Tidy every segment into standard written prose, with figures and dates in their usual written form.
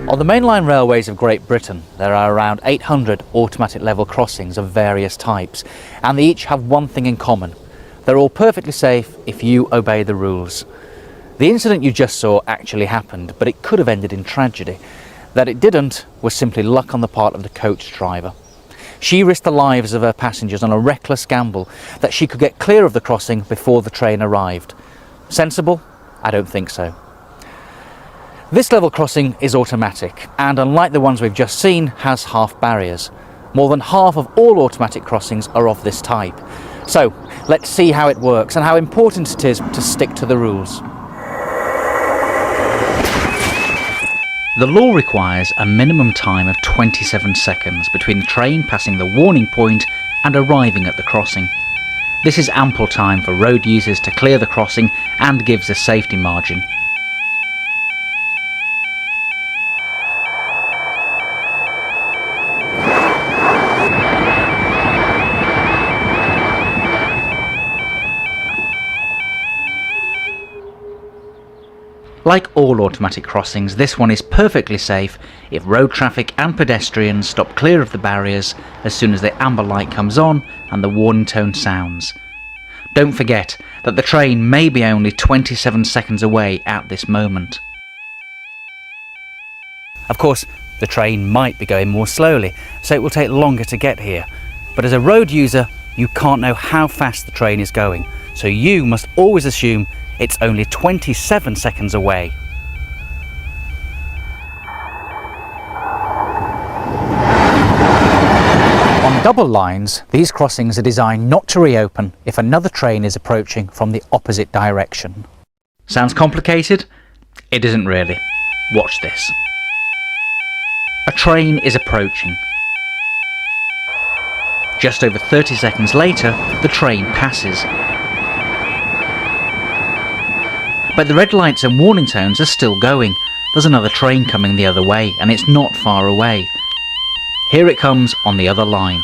On the mainline railways of Great Britain, there are around 800 automatic level crossings of various types, and they each have one thing in common. They're all perfectly safe if you obey the rules. The incident you just saw actually happened, but it could have ended in tragedy. That it didn't was simply luck on the part of the coach driver. She risked the lives of her passengers on a reckless gamble that she could get clear of the crossing before the train arrived. Sensible? I don't think so. This level crossing is automatic, and unlike the ones we've just seen, has half barriers. More than half of all automatic crossings are of this type. So let's see how it works and how important it is to stick to the rules. The law requires a minimum time of 27 seconds between the train passing the warning point and arriving at the crossing. This is ample time for road users to clear the crossing and gives a safety margin. Like all automatic crossings, this one is perfectly safe if road traffic and pedestrians stop clear of the barriers as soon as the amber light comes on and the warning tone sounds. Don't forget that the train may be only 27 seconds away at this moment. Of course, the train might be going more slowly, so it will take longer to get here. But as a road user, you can't know how fast the train is going, so you must always assume it's only 27 seconds away. On double lines, these crossings are designed not to reopen if another train is approaching from the opposite direction. Sounds complicated? It isn't really. Watch this. A train is approaching. Just over 30 seconds later, the train passes. But the red lights and warning tones are still going. There's another train coming the other way, and it's not far away. Here it comes on the other line.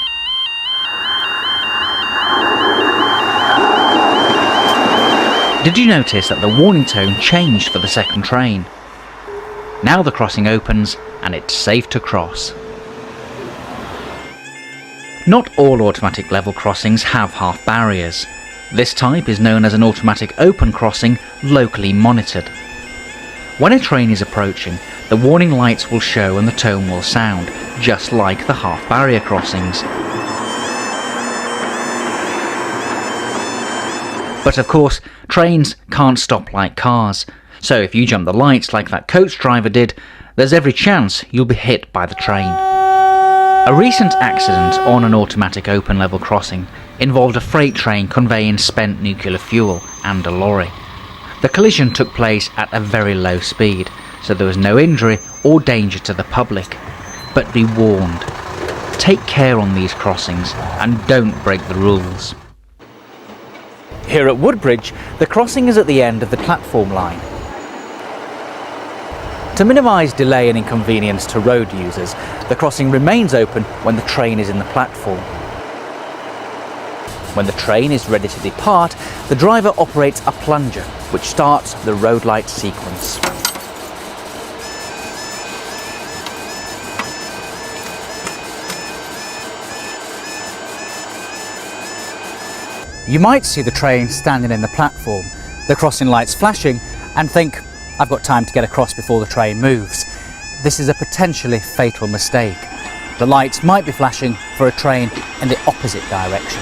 Did you notice that the warning tone changed for the second train? Now the crossing opens, and it's safe to cross. Not all automatic level crossings have half barriers. This type is known as an automatic open crossing, locally monitored. When a train is approaching, the warning lights will show and the tone will sound, just like the half barrier crossings. But of course, trains can't stop like cars, so if you jump the lights like that coach driver did, there's every chance you'll be hit by the train. A recent accident on an automatic open level crossing involved a freight train conveying spent nuclear fuel and a lorry. The collision took place at a very low speed, so there was no injury or danger to the public. But be warned, take care on these crossings and don't break the rules. Here at Woodbridge, the crossing is at the end of the platform line. To minimise delay and inconvenience to road users, the crossing remains open when the train is in the platform. When the train is ready to depart, the driver operates a plunger, which starts the road light sequence. You might see the train standing in the platform, the crossing lights flashing, and think, I've got time to get across before the train moves. This is a potentially fatal mistake. The lights might be flashing for a train in the opposite direction.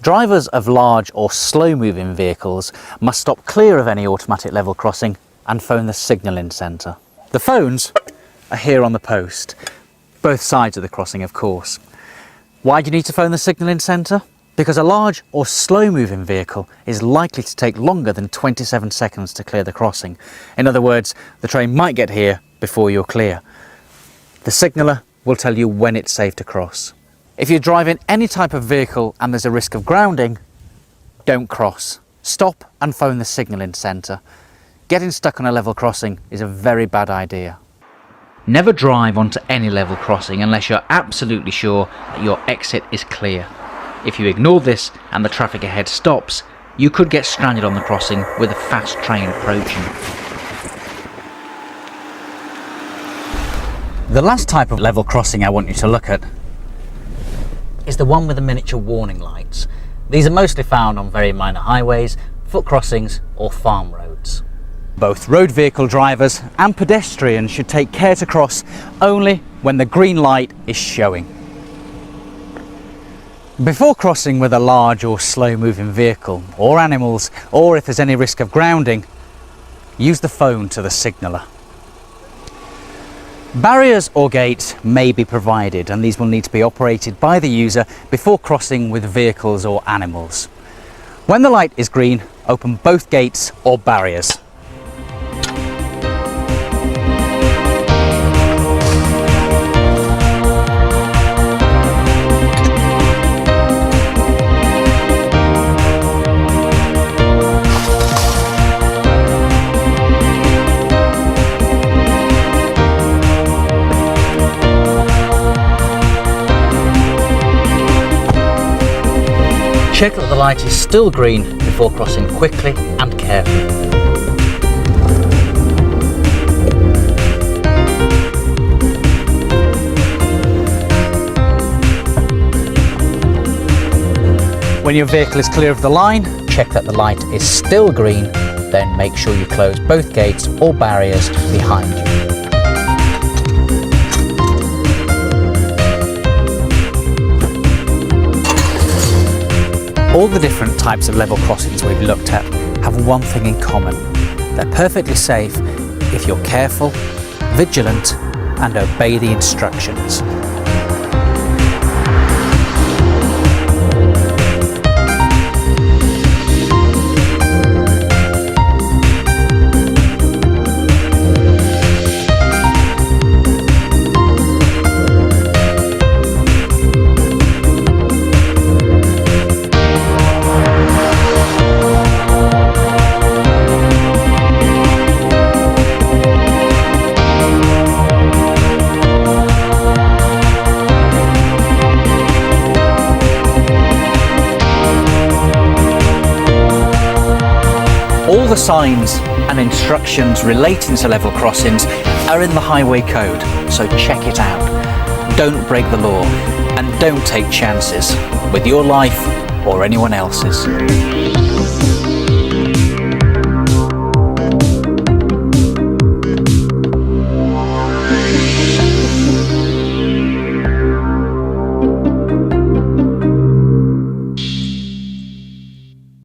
Drivers of large or slow-moving vehicles must stop clear of any automatic level crossing and phone the signalling centre. The phones are here on the post, both sides of the crossing of course. Why do you need to phone the signalling centre? Because a large or slow-moving vehicle is likely to take longer than 27 seconds to clear the crossing. In other words, the train might get here before you're clear. The signaller will tell you when it's safe to cross. If you're driving any type of vehicle and there's a risk of grounding, don't cross. Stop and phone the signalling centre. Getting stuck on a level crossing is a very bad idea. Never drive onto any level crossing unless you're absolutely sure that your exit is clear. If you ignore this and the traffic ahead stops, you could get stranded on the crossing with a fast train approaching. The last type of level crossing I want you to look at is the one with the miniature warning lights. These are mostly found on very minor highways, foot crossings or farm roads. Both road vehicle drivers and pedestrians should take care to cross only when the green light is showing. Before crossing with a large or slow moving vehicle or animals, or if there's any risk of grounding, use the phone to the signaller. Barriers or gates may be provided, and these will need to be operated by the user before crossing with vehicles or animals. When the light is green, open both gates or barriers. Check that the light is still green before crossing quickly and carefully. When your vehicle is clear of the line, check that the light is still green, then make sure you close both gates or barriers behind you. All the different types of level crossings we've looked at have one thing in common. They're perfectly safe if you're careful, vigilant, and obey the instructions. All the signs and instructions relating to level crossings are in the Highway Code, so check it out. Don't break the law and don't take chances with your life or anyone else's.